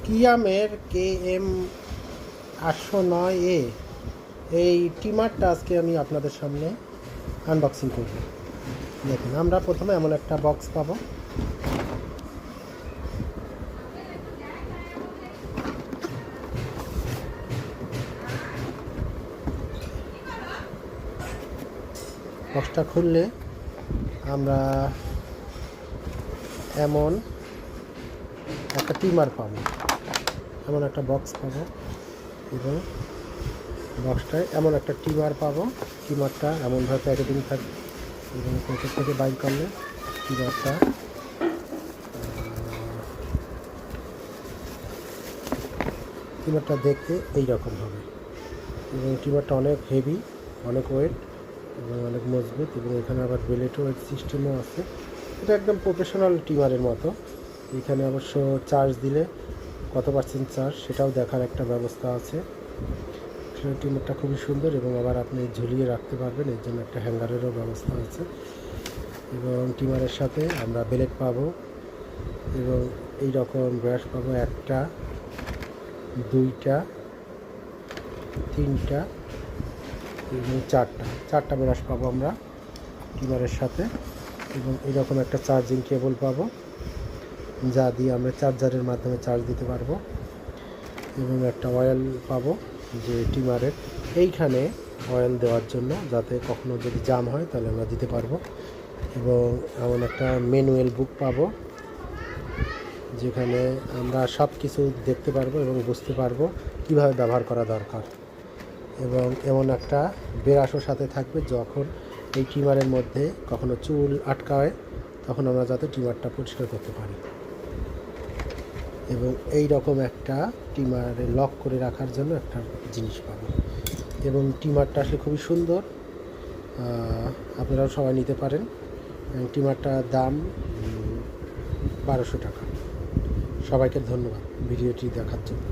কিয়ামের KM809A এই ট্রিমারটা আজকে আমি আপনাদের সামনে আনবক্সিং করব। দেখুন, আমরা প্রথমে এমন একটা বক্স পাবো। বক্সটা খুললে আমরা এমন একটা ট্রিমার পাবো, এমন একটা বক্স পাবো এবং বক্সটায় এমন একটা ট্রিমার পাবো। ট্রিমারটা এমনভাবে প্যাকেটিং থাকবে এবং প্যাকেট থেকে বাইর করলে ট্রিমারটা দেখতে এই রকম হবে এবং ট্রিমারটা অনেক হেভি, অনেক ওয়েট এবং অনেক মজবুত এবং এখানে আবার বেলেট ওয়েট সিস্টেমও আছে। এটা একদম প্রফেশনাল ট্রিমারের মতো। এখানে অবশ্য চার্জ দিলে কত পার্সেন্ট চার্জ সেটাও দেখার একটা ব্যবস্থা আছে। ট্রিমারটা খুবই সুন্দর এবং আবার আপনি ঝুলিয়ে রাখতে পারবেন, এর জন্য একটা হ্যাঙ্গারেরও ব্যবস্থা আছে। এবং ট্রিমারের সাথে আমরা বেলেট পাবো এবং এই রকম ব্রাশ পাবো, একটা, দুইটা, তিনটা এবং চারটা ব্রাশ পাবো আমরা ট্রিমারের সাথে। এবং এইরকম একটা চার্জিং কেবল পাবো, যা দিয়ে আমরা চার্জারের মাধ্যমে চার্জ দিতে পারবো। এবং একটা অয়েল পাবো, যে ট্রিমারের এইখানে অয়েল দেওয়ার জন্য, যাতে কখনো যদি জাম হয় তাহলে আমরা দিতে পারবো। এবং এমন একটা ম্যানুয়াল বুক পাবো, যেখানে আমরা সব কিছু দেখতে পারবো এবং বুঝতে পারবো কীভাবে ব্যবহার করা দরকার। এবং এমন একটা ব্রাশও সাথে থাকবে, যখন এই ট্রিমারের মধ্যে কখনো চুল আটকায় তখন আমরা যাতে ট্রিমারটা পরিষ্কার করতে পারি। এবং এই রকম একটা ট্রিমারে লক করে রাখার জন্য একটা জিনিস পাবো। এবং ট্রিমারটা আসলে খুবই সুন্দর, আপনারাও সবাই নিতে পারেন। এবং ট্রিমারটার দাম 1200 টাকা। সবাইকে ধন্যবাদ ভিডিওটি দেখার জন্য।